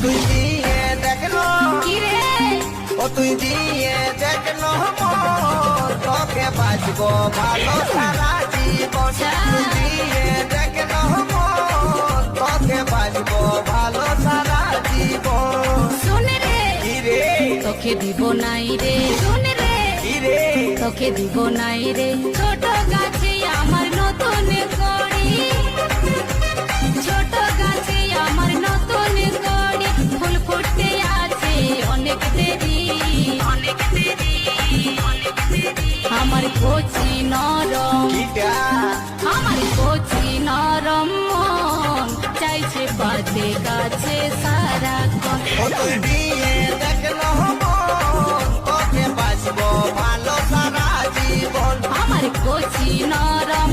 তুই দিয়ে দেখলো কি রে ও তুই দিয়ে দেখলো তোকে বাঁচবো ভালো সারা জীবন তুই দিয়ে দেখলো তোকে বাঁচবো ভালো সারা জীবন শুন রে কি রে তোকে দিব নাই রে শুন রে কি রে তোকে দিব নাই রে ছোট গাছে আমার নতুন কড়ি ছোট গাছে আমার নতুন কড়ি ফুল ফুটে আছে অনেক দেরি অনেক দেরি অনেক দেরি আমার কচি নরম কিটা আমার কচি নরম মন চাইছে পাতে গাছে সারাক্ষণ ও তুই দিয়ে দেখলো তোকে বাঁচবো ভালো সারা জীবন আমার কচি নরম